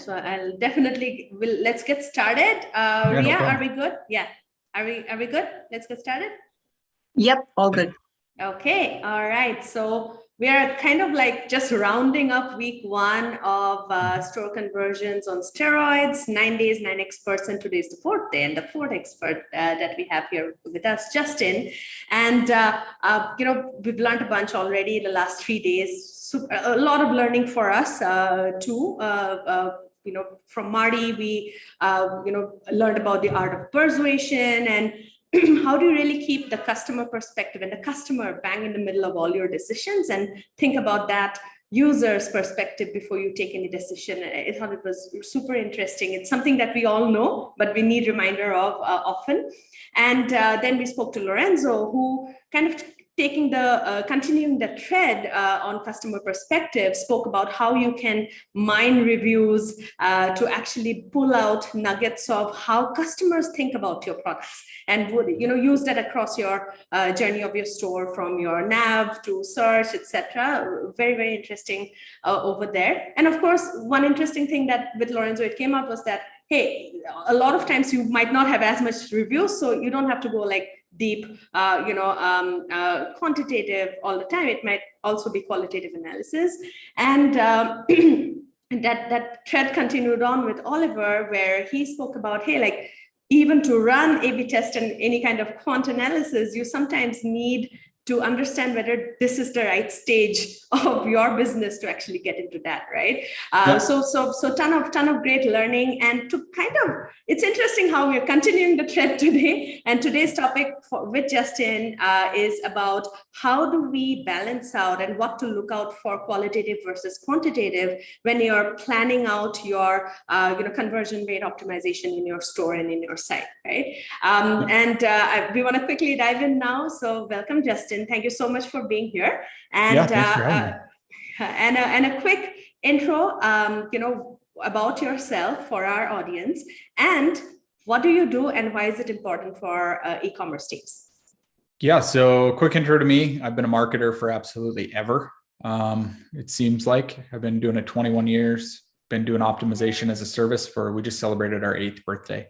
So I'll definitely let's get started. Ria, are we good? Yeah. Are we good? Let's get started. Yep, all good. Okay, all right. So we are kind of like just rounding up week one of store conversions on steroids, 9 days, 9 experts, and today's the fourth day, and the fourth expert that we have here with us, Justin. And, we've learned a bunch already in the last 3 days, a lot of learning for us too. From Marty, we, learned about the art of persuasion and how do you really keep the customer perspective and the customer bang in the middle of all your decisions and think about that user's perspective before you take any decision. I thought it was super interesting. It's something that we all know, but we need reminder of often. And then we spoke to Lorenzo, who kind of continuing the thread on customer perspective, spoke about how you can mine reviews to actually pull out nuggets of how customers think about your products and would use that across your journey of your store, from your nav to search, etc. Very, very interesting over there. And of course, one interesting thing that with Lorenzo it came up was that, hey, a lot of times you might not have as much reviews, so you don't have to go like deep, quantitative all the time. It might also be qualitative analysis. And that thread continued on with Oliver, where he spoke about, hey, like even to run A/B test and any kind of quant analysis, you sometimes need to understand whether this is the right stage of your business to actually get into that, right? So ton of great learning. And to it's interesting how we're continuing the thread today. And today's topic with Justin is about how do we balance out and what to look out for qualitative versus quantitative when you're planning out your conversion rate optimization in your store and in your site, right? We want to quickly dive in now. So welcome, Justin. Thank you so much for being here. And thanks for having me. And a quick intro, about yourself for our audience, and what do you do and why is it important for e-commerce teams? Yeah, so quick intro to me. I've been a marketer for absolutely ever. It seems like I've been doing it 21 years, been doing optimization as a service we just celebrated our 8th birthday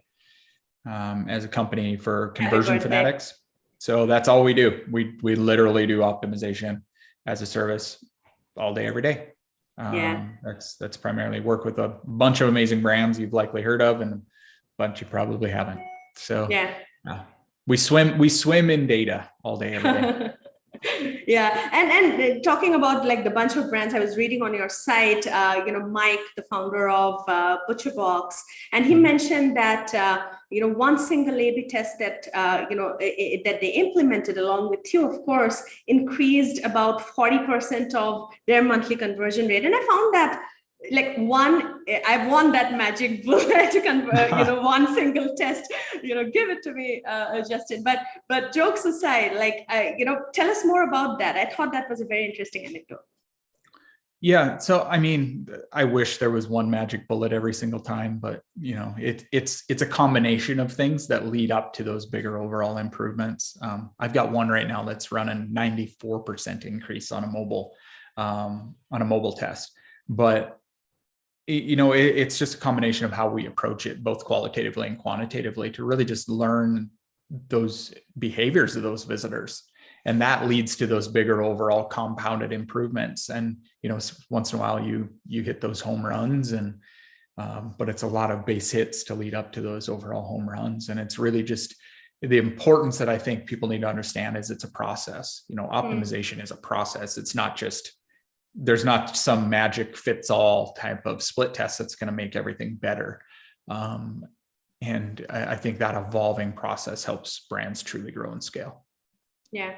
as a company for conversion fanatics. So that's all we do. We literally do optimization as a service all day, every day. That's primarily work with a bunch of amazing brands you've likely heard of and a bunch you probably haven't. So we swim in data all day, every day. Yeah, and talking about like the bunch of brands, I was reading on your site, Mike, the founder of ButcherBox, and he mentioned that one single A/B test that that they implemented along with you, of course, increased about 40% of their monthly conversion rate. And I found that I've won that magic bullet to convert, one single test, give it to me, Justin. But jokes aside, tell us more about that. I thought that was a very interesting anecdote. Yeah. So, I mean, I wish there was one magic bullet every single time, but it's a combination of things that lead up to those bigger overall improvements. I've got one right now that's running 94% increase on a mobile test, but it's just a combination of how we approach it, both qualitatively and quantitatively, to really just learn those behaviors of those visitors. And that leads to those bigger overall compounded improvements. And, once in a while you hit those home runs but it's a lot of base hits to lead up to those overall home runs. And it's really just the importance that I think people need to understand is it's a process. Optimization is a process. It's not just, there's not some magic fits all type of split test that's going to make everything better. And I think that evolving process helps brands truly grow and scale. Yeah.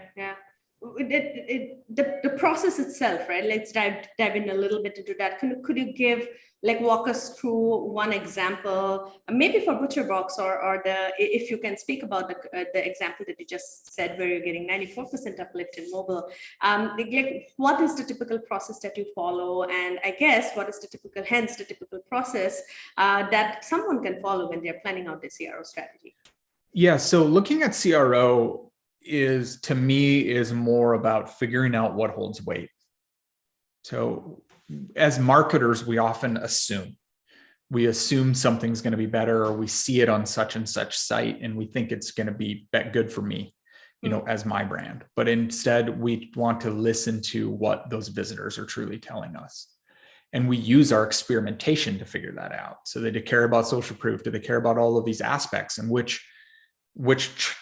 The process itself, right? Let's dive in a little bit into that. Could you walk us through one example, maybe for ButcherBox or if you can speak about the example that you just said where you're getting 94% uplift in mobile. What is the typical process that you follow? And I guess what is the typical process that someone can follow when they're planning out their CRO strategy? Yeah, so looking at CRO to me is more about figuring out what holds weight. So as marketers, we often assume we assume something's going to be better, or we see it on such and such site and we think it's going to be good for me, as my brand. But instead, we want to listen to what those visitors are truly telling us. And we use our experimentation to figure that out. So they care about social proof. Do they care about all of these aspects? And which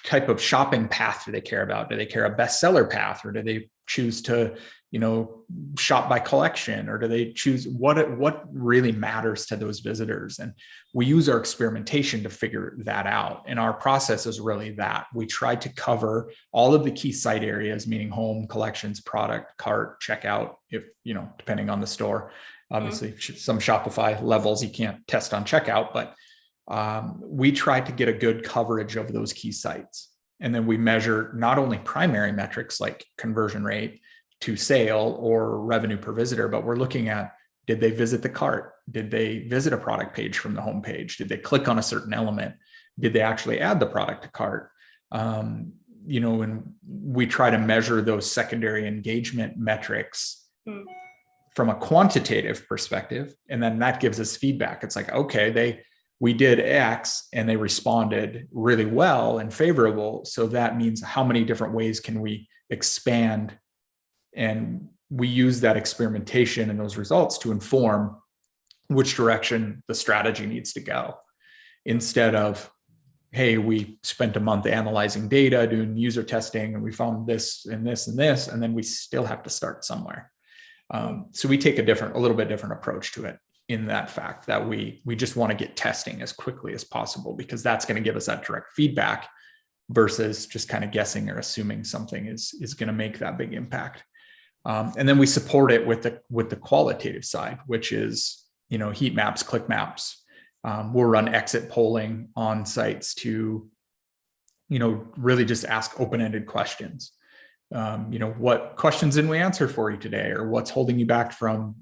type of shopping path do they care about? Do they care a bestseller path, or do they choose to, shop by collection, or do they choose what really matters to those visitors? And we use our experimentation to figure that out. And our process is really that we try to cover all of the key site areas, meaning home, collections, product, cart, checkout, if, depending on the store. Obviously, some Shopify levels you can't test on checkout, but we try to get a good coverage of those key sites. And then we measure not only primary metrics like conversion rate to sale or revenue per visitor, but we're looking at, did they visit the cart? Did they visit a product page from the homepage? Did they click on a certain element? Did they actually add the product to cart? And we try to measure those secondary engagement metrics from a quantitative perspective. And then that gives us feedback. It's like, okay, we did X and they responded really well and favorable. So that means how many different ways can we expand? And we use that experimentation and those results to inform which direction the strategy needs to go. Instead of, hey, we spent a month analyzing data, doing user testing, and we found this and this and this, and then we still have to start somewhere. So we take a little bit different approach to it, in that fact that we just want to get testing as quickly as possible, because that's going to give us that direct feedback versus just kind of guessing or assuming something is going to make that big impact. And then we support it with the qualitative side, which is, heat maps, click maps. We'll run exit polling on sites to, really just ask open-ended questions. What questions didn't we answer for you today, or what's holding you back from,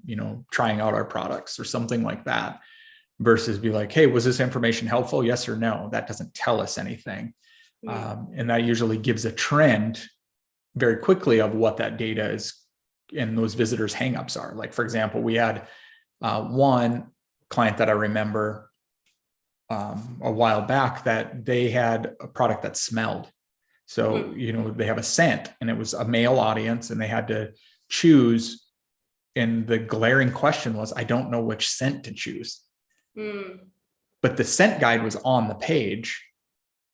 trying out our products or something like that, versus be like, hey, was this information helpful? Yes or no? That doesn't tell us anything. And that usually gives a trend very quickly of what that data is and those visitors' hangups are. Like, for example, we had one client that I remember a while back that they had a product that smelled. So, they have a scent, and it was a male audience, and they had to choose. And the glaring question was, I don't know which scent to choose. But the scent guide was on the page.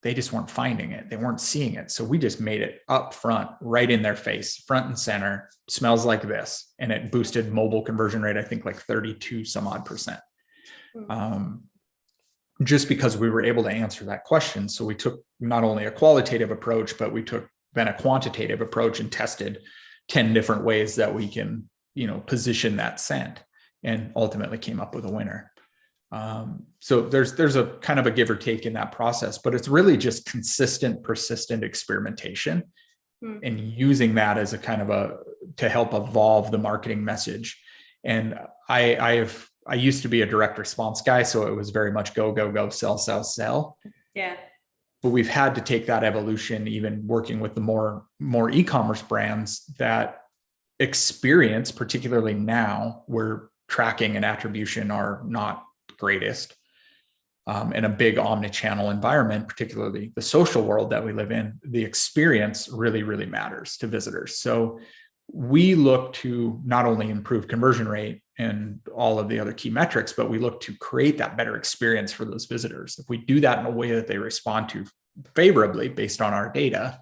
They just weren't finding it. They weren't seeing it. So we just made it up front, right in their face, front and center, smells like this. And it boosted mobile conversion rate, I think like 32 some odd percent. Just because we were able to answer that question. So we took not only a qualitative approach, but we took then a quantitative approach and tested 10 different ways that we can, position that scent, and ultimately came up with a winner. So there's a kind of a give or take in that process, but it's really just consistent, persistent experimentation and using that as a kind of to help evolve the marketing message. And I used to be a direct response guy, so it was very much go, go, go, sell, sell, sell. Yeah. But we've had to take that evolution, even working with the more e-commerce brands, that experience, particularly now where tracking and attribution are not greatest, in a big omni-channel environment, particularly the social world that we live in, the experience really, really matters to visitors. So we look to not only improve conversion rate and all of the other key metrics, but we look to create that better experience for those visitors. If we do that in a way that they respond to favorably based on our data,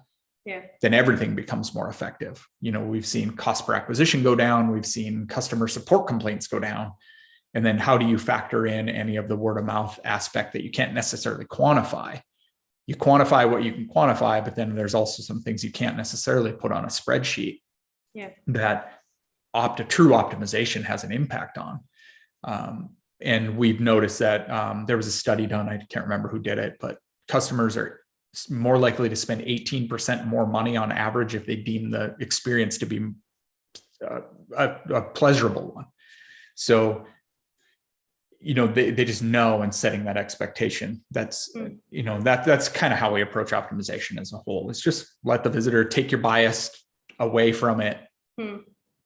then everything becomes more effective. We've seen cost per acquisition go down. We've seen customer support complaints go down. And then how do you factor in any of the word of mouth aspect that you can't necessarily quantify? You quantify what you can quantify, but then there's also some things you can't necessarily put on a spreadsheet that true optimization has an impact on. And we've noticed that there was a study done, I can't remember who did it, but customers are more likely to spend 18% more money on average if they deem the experience to be a pleasurable one. So, they just know, and setting that expectation, that's kind of how we approach optimization as a whole. It's just let the visitor take your bias away from it,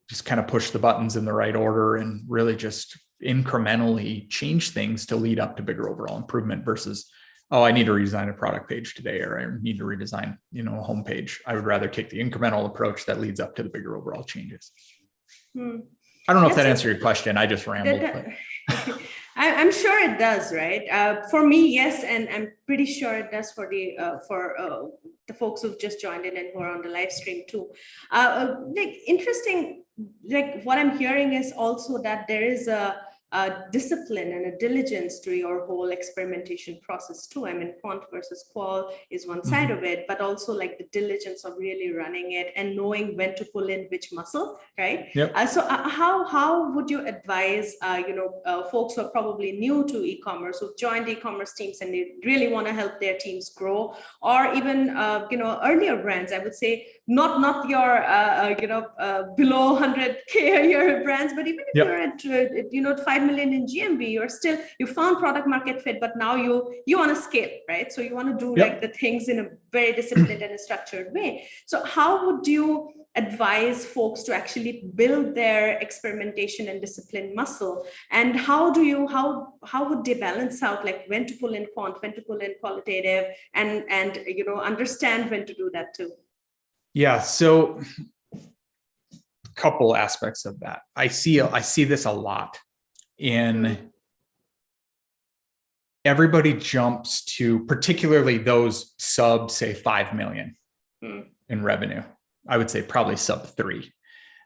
just kind of push the buttons in the right order, and really just incrementally change things to lead up to bigger overall improvement versus, oh, I need to redesign a product page today, or I need to redesign, a homepage. I would rather take the incremental approach that leads up to the bigger overall changes. I don't know if that answered your question. I just rambled. I'm sure it does, right? For me, yes, and I'm pretty sure it does for the folks who've just joined in and who are on the live stream too. Interesting, what I'm hearing is also that there is a discipline and a diligence to your whole experimentation process too. I mean, quant versus qual is one side of it, but also the diligence of really running it and knowing when to pull in which muscle, right? Yep. So how would you advise, folks who are probably new to e-commerce, who've joined e-commerce teams and they really want to help their teams grow, or even, earlier brands, I would say, not your, below 100K a year brands, but even if you're at, 5 million in GMV, you found product market fit, but now you want to scale, right? So you want to do the things in a very disciplined and a structured way. So how would you advise folks to actually build their experimentation and discipline muscle? And how would they balance out when to pull in quant, when to pull in qualitative, and understand when to do that too? Yeah. So a couple aspects of that. I see this a lot in everybody jumps to, particularly those sub, say, 5 million in revenue. I would say probably sub 3.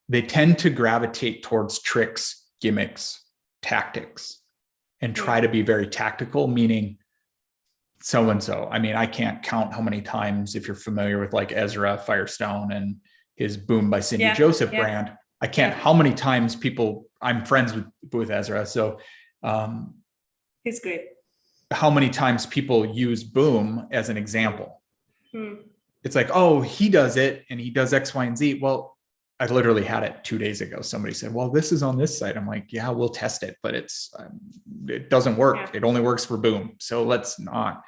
They tend to gravitate towards tricks, gimmicks, tactics, and try to be very tactical, meaning so-and-so. I mean, I can't count how many times, if you're familiar with Ezra Firestone and his Boom by Cindy Joseph brand, I can't, how many times I'm friends with Ezra. So he's great. How many times people use Boom as an example. It's oh, he does it and he does X, Y, and Z. Well, I literally had it 2 days ago. Somebody said, well, this is on this site. I'm yeah, we'll test it, but it doesn't work. Yeah. It only works for Boom. So let's not.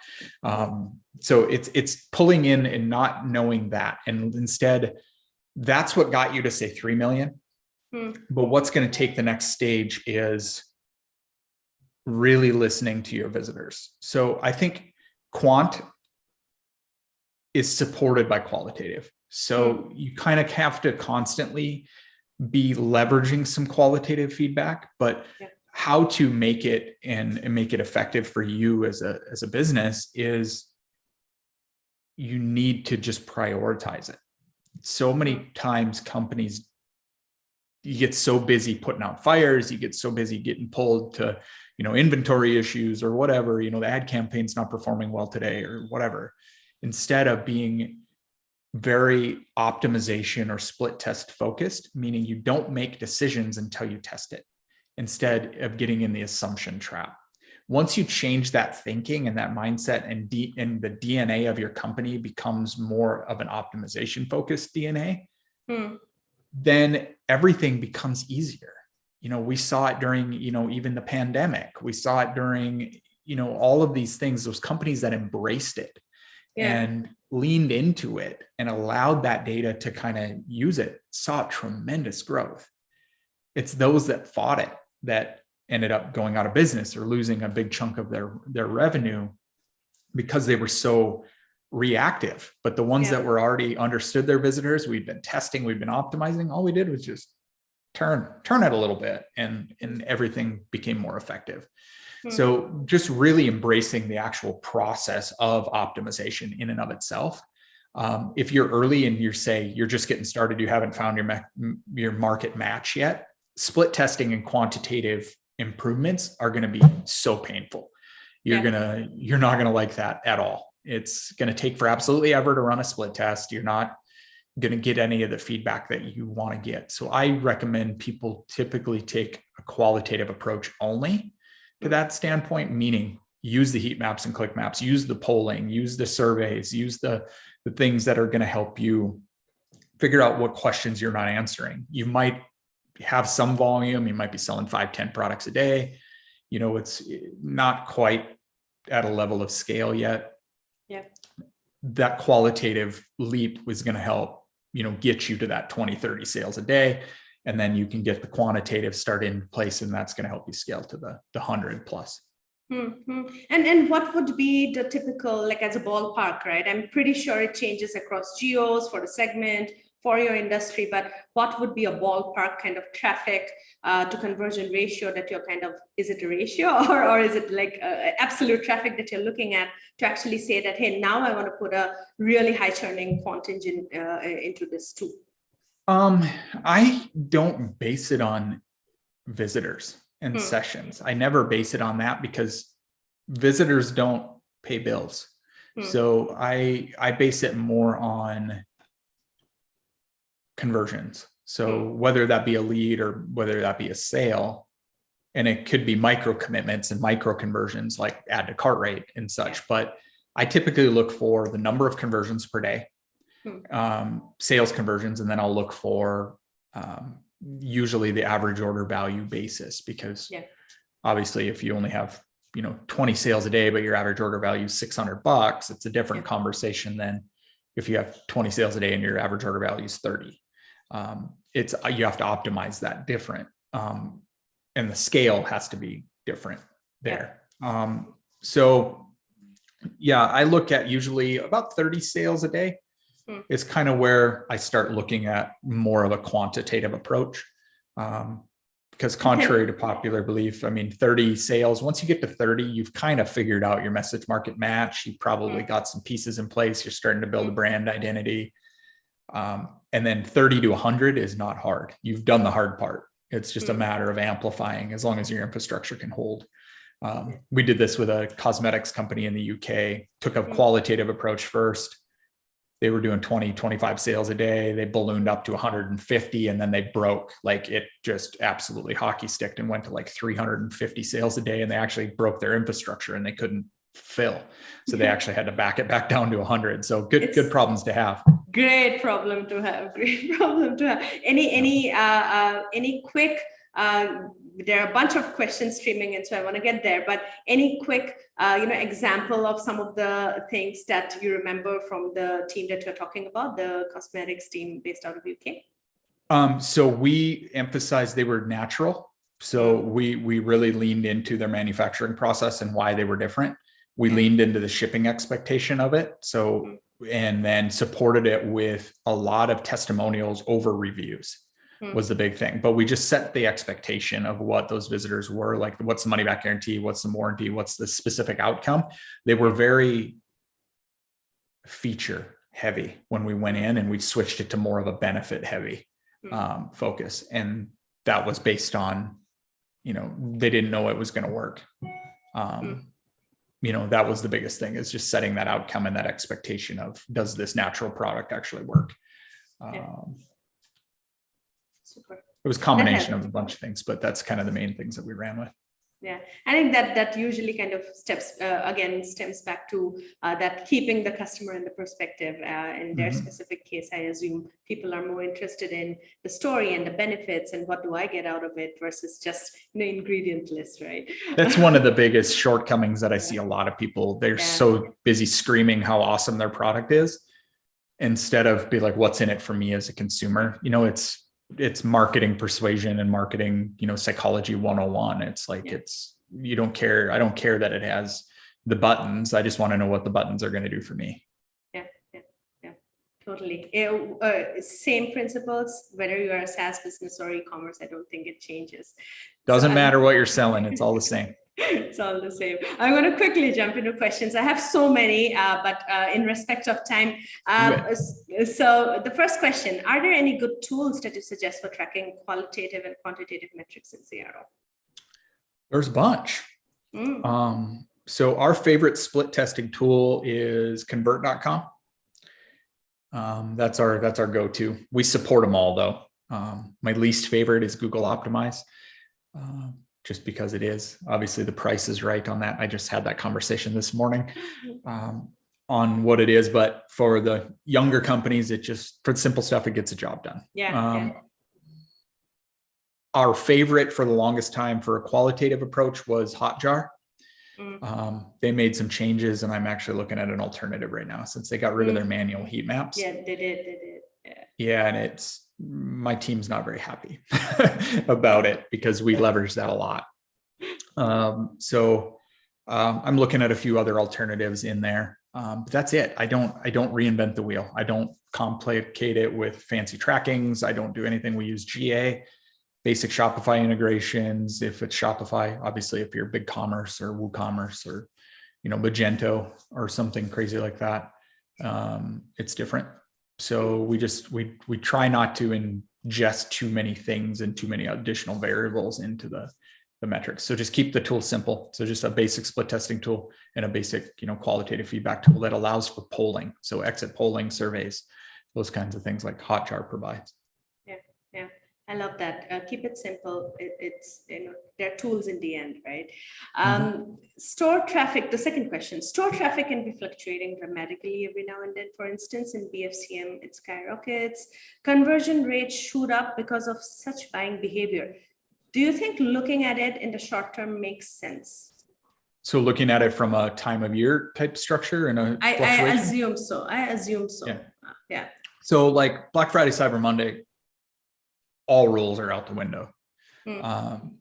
So it's pulling in and not knowing that. And instead, that's what got you to say 3 million. But what's going to take the next stage is really listening to your visitors. So I think quant is supported by qualitative. So you kind of have to constantly be leveraging some qualitative feedback, but how to make it and make it effective for you as a business is you need to just prioritize it. So many times companies, you get so busy putting out fires, you get so busy getting pulled to, inventory issues or whatever, the ad campaign's not performing well today or whatever, instead of being very optimization or split test focused, meaning you don't make decisions until you test it, instead of getting in the assumption trap. Once you change that thinking and that mindset, and the DNA of your company becomes more of an optimization focused DNA, then everything becomes easier. We saw it during, even the pandemic. We saw it during, all of these things, those companies that embraced it and leaned into it and allowed that data to kind of use it, saw tremendous growth. It's those that fought it that ended up going out of business or losing a big chunk of their revenue because they were so reactive. But the ones that were already understood their visitors, we've been testing, we've been optimizing, all we did was just turn it a little bit and everything became more effective. So just really embracing the actual process of optimization in and of itself. If you're early and you're just getting started, you haven't found your market match yet, split testing and quantitative improvements are going to be so painful. You're not going to like that at all. It's going to take for absolutely ever to run a split test. You're not going to get any of the feedback that you want to get. So I recommend people typically take a qualitative approach only to that standpoint, meaning use the heat maps and click maps, use the polling, use the surveys, use the things that are going to help you figure out what questions you're not answering. You might have some volume, you might be selling 5-10 products a day. It's not quite at a level of scale yet. That qualitative leap was going to help, get you to that 20-30 sales a day. And then you can get the quantitative start in place, and that's going to help you scale to the 100 plus. Mm-hmm. And what would be the typical, like as a ballpark, right? I'm pretty sure it changes across geos for the segment, for your industry, but what would be a ballpark kind of traffic to conversion ratio that you're kind of, is it a ratio or is it like absolute traffic that you're looking at to actually say that, hey, now I want to put a really high churning quant engine into this too? I don't base it on visitors and sessions. I never base it on that because visitors don't pay bills. So I base it more on conversions. So whether that be a lead or whether that be a sale, and it could be micro commitments and micro conversions like add to cart rate and such. But I typically look for the number of conversions per day, sales conversions, and then I'll look for usually the average order value basis, because obviously if you only have 20 sales a day but your average order value is $600, it's a different conversation than if you have 20 sales a day and your average order value is 30. You have to optimize that different, and the scale has to be different there. So I look at usually about 30 sales a day is kind of where I start looking at more of a quantitative approach. Because contrary to popular belief, 30 sales, once you get to 30, you've kind of figured out your message market match. You probably got some pieces in place. You're starting to build a brand identity. And then 30 to 100 is not hard. You've done the hard part. It's just a matter of amplifying as long as your infrastructure can hold. We did this with a cosmetics company in the UK, took a qualitative approach first. They were doing 20, 25 sales a day. They ballooned up to 150, and then they broke, like it just absolutely hockey sticked and went to like 350 sales a day. And they actually broke their infrastructure and they couldn't fill. So they actually had to back it back down to 100. So good problems to have. Great problem to have. Great problem to have. Any quick, there are a bunch of questions streaming in, so I want to get there, but any quick, example of some of the things that you remember from the team that you're talking about, the cosmetics team based out of UK? So we emphasized they were natural. So we really leaned into their manufacturing process and why they were different. We leaned into the shipping expectation of it. So, and then supported it with a lot of testimonials over reviews was the big thing. But we just set the expectation of what those visitors were, like what's the money back guarantee, what's the warranty, what's the specific outcome. They were very feature heavy when we went in, and we switched it to more of a benefit heavy focus. And that was based on, they didn't know it was going to work. That was the biggest thing, is just setting that outcome and that expectation of, does this natural product actually work? Super. It was a combination of a bunch of things, but that's kind of the main things that we ran with. Yeah, I think that usually kind of stems back to that keeping the customer in the perspective. In their specific case, I assume people are more interested in the story and the benefits and what do I get out of it versus just ingredient list, right? That's one of the biggest shortcomings that I see a lot of people. They're so busy screaming how awesome their product is, instead of be like, what's in it for me as a consumer? It's marketing persuasion and marketing, psychology 101. It's like, you don't care. I don't care that it has the buttons. I just want to know what the buttons are going to do for me. Yeah. Totally. Same principles, whether you are a SaaS business or e-commerce, I don't think it changes. Doesn't matter what you're selling. It's all the same. It's all the same. I'm going to quickly jump into questions. I have so many, but in respect of time. So the first question, are there any good tools that you suggest for tracking qualitative and quantitative metrics in CRO? There's a bunch. So our favorite split testing tool is convert.com. That's our go-to. We support them all though. My least favorite is Google Optimize. Just because it is, obviously the price is right on that. I just had that conversation this morning on what it is, but for the younger companies, for the simple stuff, it gets the job done. Our favorite for the longest time for a qualitative approach was Hotjar. They made some changes, and I'm actually looking at an alternative right now since they got rid of their manual heat maps. Yeah, they did. Yeah, and my team's not very happy about it because we leverage that a lot. I'm looking at a few other alternatives in there. But that's it. I don't reinvent the wheel. I don't complicate it with fancy trackings. I don't do anything. We use GA, basic Shopify integrations. If it's Shopify, obviously, if you're BigCommerce or WooCommerce or, Magento or something crazy like that, it's different. So we try not to ingest too many things and too many additional variables into the metrics. So just keep the tool simple. So just a basic split testing tool and a basic, qualitative feedback tool that allows for polling. So exit polling, surveys, those kinds of things like Hotjar provides. Yeah. I love that. Keep it simple. It's they're tools in the end, right? Store traffic. The second question: store traffic can be fluctuating dramatically every now and then. For instance, in BFCM, it skyrockets. Conversion rates shoot up because of such buying behavior. Do you think looking at it in the short term makes sense? So looking at it from a time of year type structure and a fluctuation? I assume so. Yeah. So like Black Friday, Cyber Monday, all rules are out the window.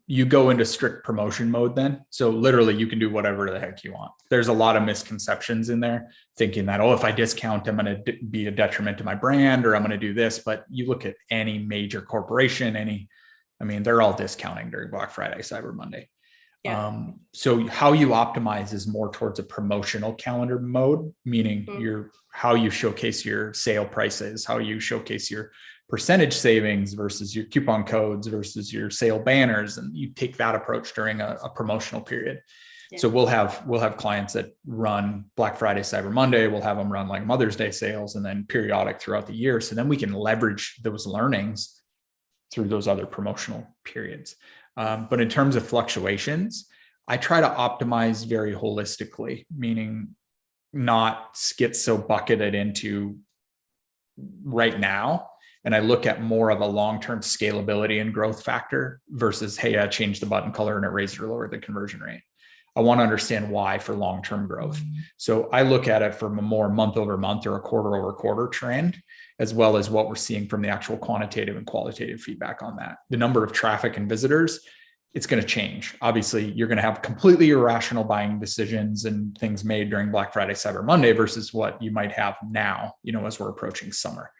You go into strict promotion mode then. So literally you can do whatever the heck you want. There's a lot of misconceptions in there thinking that, if I discount, I'm going to be a detriment to my brand or I'm going to do this. But you look at any major corporation, they're all discounting during Black Friday, Cyber Monday. Yeah. So how you optimize is more towards a promotional calendar mode, meaning how you showcase your sale prices, how you showcase your percentage savings versus your coupon codes versus your sale banners. And you take that approach during a promotional period. Yeah. So we'll have clients that run Black Friday, Cyber Monday. We'll have them run like Mother's Day sales and then periodic throughout the year. So then we can leverage those learnings through those other promotional periods. But in terms of fluctuations, I try to optimize very holistically, meaning not get so bucketed into right now. And I look at more of a long-term scalability and growth factor versus, hey, I changed the button color and it raised or lowered the conversion rate. I want to understand why for long-term growth. So I look at it from a more month-over-month or a quarter-over-quarter trend, as well as what we're seeing from the actual quantitative and qualitative feedback on that. The number of traffic and visitors, it's going to change. Obviously, you're going to have completely irrational buying decisions and things made during Black Friday, Cyber Monday versus what you might have now, as we're approaching summer.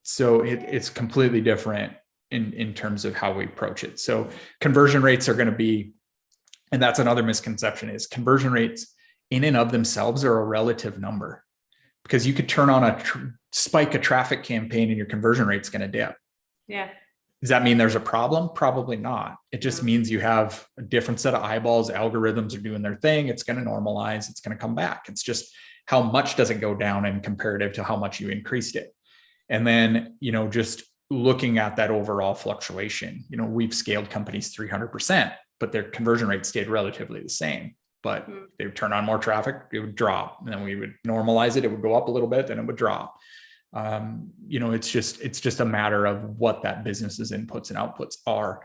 So it's completely different in terms of how we approach it. So conversion rates are going to be, and that's another misconception, is conversion rates in and of themselves are a relative number, because you could turn on spike a traffic campaign and your conversion rate's going to dip. Yeah. Does that mean there's a problem? Probably not. It just means you have a different set of eyeballs. Algorithms are doing their thing. It's going to normalize. It's going to come back. It's just how much does it go down in comparative to how much you increased it. And then, just looking at that overall fluctuation, we've scaled companies 300%, but their conversion rate stayed relatively the same. But they would turn on more traffic, it would drop. And then we would normalize it. It would go up a little bit, then it would drop. It's just a matter of what that business's inputs and outputs are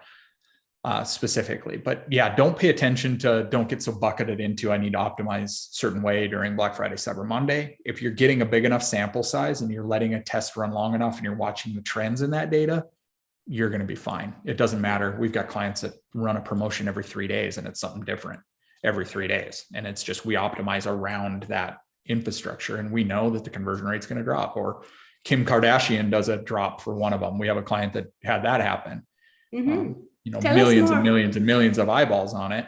specifically. But yeah, don't get so bucketed into, I need to optimize certain way during Black Friday, Cyber Monday. If you're getting a big enough sample size and you're letting a test run long enough and you're watching the trends in that data, you're going to be fine. It doesn't matter. We've got clients that run a promotion every 3 days and it's something different every 3 days. And it's just, we optimize around that infrastructure and we know that the conversion rate's going to drop. Or Kim Kardashian does a drop for one of them. We have a client that had that happen. Millions and millions and millions of eyeballs on it.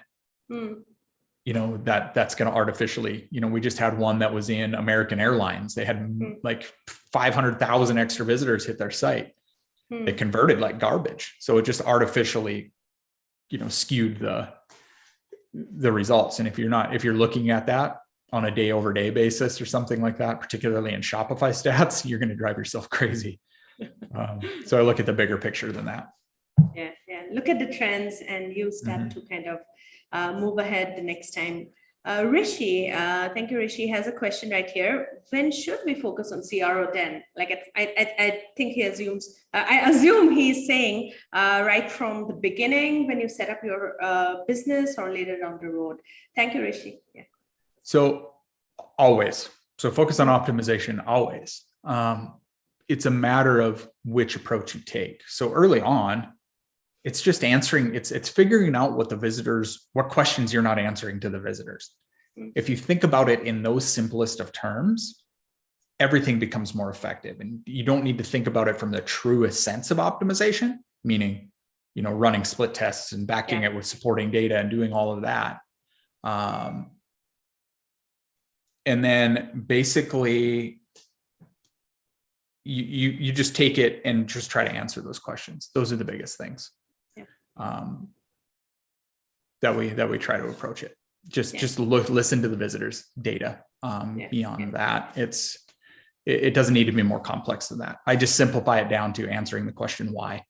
That's going to artificially, we just had one that was in American Airlines. They had like 500,000 extra visitors hit their site. They converted like garbage. So it just artificially, skewed the results. And if you're looking at that on a day over day basis or something like that, particularly in Shopify stats, you're going to drive yourself crazy. So I look at the bigger picture than that. Yeah. Look at the trends and use that to kind of move ahead the next time. Rishi, thank you, Rishi, has a question right here. When should we focus on CRO 10? Like I think he assumes, I assume he's saying right from the beginning when you set up your business or later down the road. Thank you, Rishi. Yeah. So always. So focus on optimization always. it's a matter of which approach you take. So early on, it's just answering, it's figuring out what questions you're not answering to the visitors. If you think about it in those simplest of terms, everything becomes more effective. And you don't need to think about it from the truest sense of optimization, meaning, running split tests and backing it with supporting data and doing all of that. And then basically you just take it and just try to answer those questions. Those are the biggest things that we try to approach it. Just listen to the visitors' data. Beyond that, it doesn't need to be more complex than that. I just simplify it down to answering the question why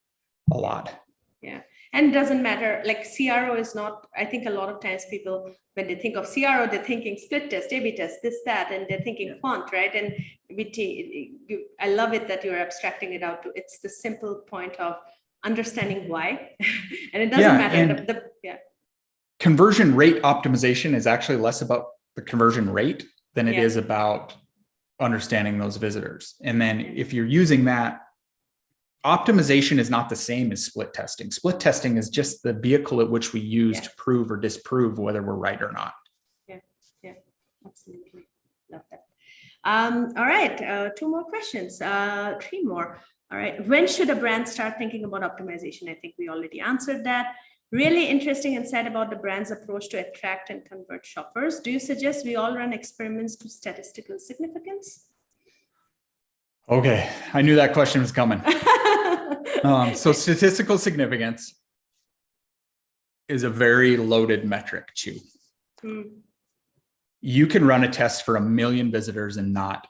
a lot. Yeah. And it doesn't matter, like CRO is not, I think a lot of times people, when they think of CRO, they're thinking split test, A/B test, this, that, and they're thinking quant, right? And I love it that you're abstracting it out to, it's the simple point of understanding why. And it doesn't matter. Conversion rate optimization is actually less about the conversion rate than it is about understanding those visitors. And then if you're using that, optimization is not the same as split testing. Split testing is just the vehicle at which we use to prove or disprove whether we're right or not. Yeah, absolutely. Love that. All right, 2 more questions, 3 more. All right, when should a brand start thinking about optimization? I think we already answered that. Really interesting insight about the brand's approach to attract and convert shoppers. Do you suggest we all run experiments to statistical significance? Okay, I knew that question was coming. So statistical significance is a very loaded metric too. You can run a test for 1 million visitors and not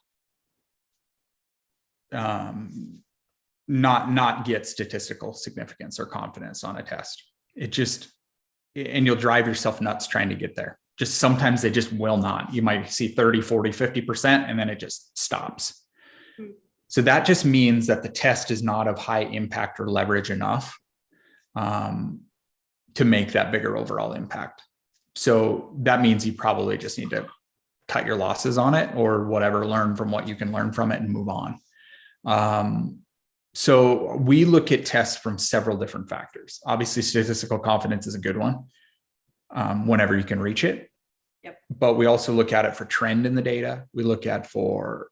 get statistical significance or confidence on a test. And you'll drive yourself nuts trying to get there. Just sometimes they just will not. You might see 30, 40, 50%, and then it just stops. So that just means that the test is not of high impact or leverage enough to make that bigger overall impact. So that means you probably just need to cut your losses on it or whatever, learn from what you can learn from it and move on. So we look at tests from several different factors. Obviously, statistical confidence is a good one whenever you can reach it. But we also look at it for trend in the data. We look at for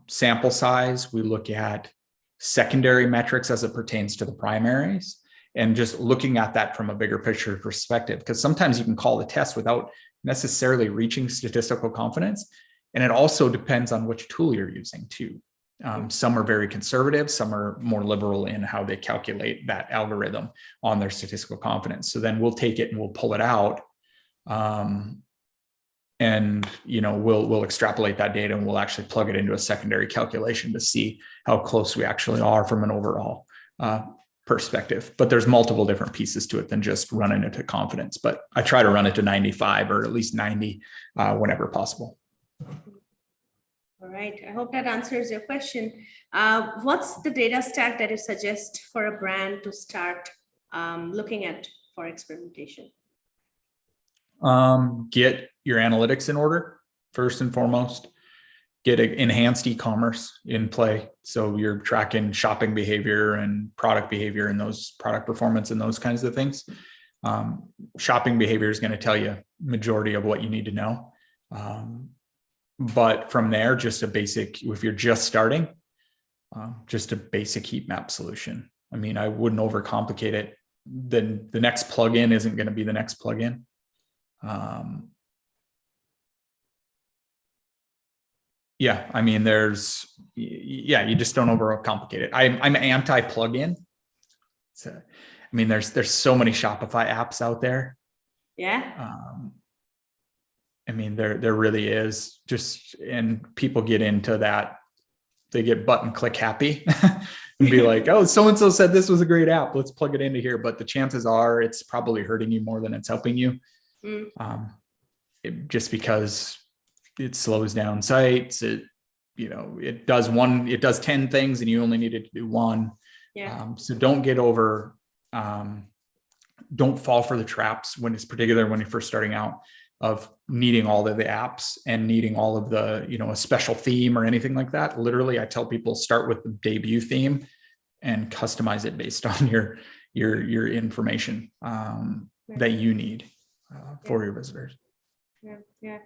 sample size. We look at secondary metrics as it pertains to the primaries, and just looking at that from a bigger picture perspective, because sometimes you can call the test without necessarily reaching statistical confidence. And it also depends on which tool you're using too. Some are very conservative, some are more liberal in how they calculate that algorithm on their statistical confidence. So then we'll take it and we'll pull it out. And we'll extrapolate that data and we'll actually plug it into a secondary calculation to see how close we actually are from an overall perspective. But there's multiple different pieces to it than just running it to confidence. But I try to run it to 95 or at least 90 whenever possible. All right, I hope that answers your question. What's the data stack that you suggest for a brand to start looking at for experimentation? Get your analytics in order, first and foremost. Get enhanced e-commerce in play. So you're tracking shopping behavior and product behavior and those product performance and those kinds of things. Shopping behavior is going to tell you majority of what you need to know. But from there, just a basic, if you're just starting, just a basic heat map solution. I mean, I wouldn't overcomplicate it. Then the next plugin isn't going to be the next plugin. Yeah, I mean, you just don't overcomplicate it. I'm anti plugin. So, I mean, there's so many Shopify apps out there. Yeah. I mean, there really is and people get into that. They get button click happy and be like, oh, so-and-so said this was a great app. Let's plug it into here. But the chances are it's probably hurting you more than it's helping you. Just because it slows down sites. It does 10 things and you only needed to do 1. Yeah. So don't get over, don't fall for the traps when you're first starting out. of needing all of the apps and needing all of the, a special theme or anything like that. Literally, I tell people start with the debut theme and customize it based on your information that you need for your visitors. Yeah.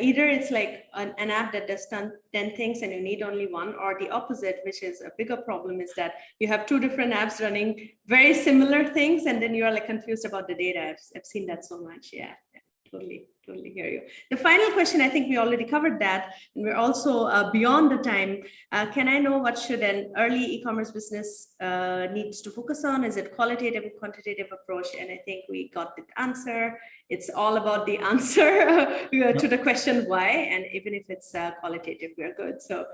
Either it's like an app that does 10 things and you need only one, or the opposite, which is a bigger problem, is that you have two different apps running very similar things, and then you are like confused about the data. I've seen that so much. Yeah. Totally hear you. The final question, I think we already covered that, and we're also beyond the time. Can I know what should an early e-commerce business needs to focus on? Is it qualitative or quantitative approach? And I think we got the answer. It's all about the answer to the question why, and even if it's qualitative, we're good. So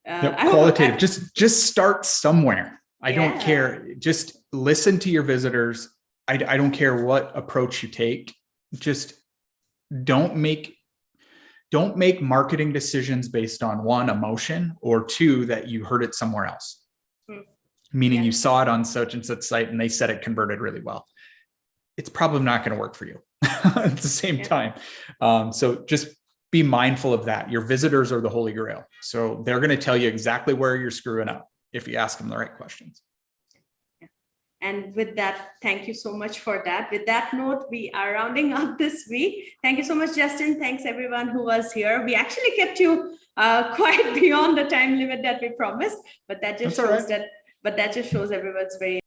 qualitative, just start somewhere. I don't care. Just listen to your visitors. I don't care what approach you take. Just don't make marketing decisions based on one, emotion, or two, that you heard it somewhere else. Meaning you saw it on such and such site and they said it converted really well. It's probably not going to work for you at the same time. So just be mindful of that. Your visitors are the holy grail. So they're going to tell you exactly where you're screwing up if you ask them the right questions. And with that, thank you so much for that. With that note, we are rounding up this week. Thank you so much, Justin. Thanks everyone who was here. We actually kept you quite beyond the time limit that we promised, but that just shows everyone's very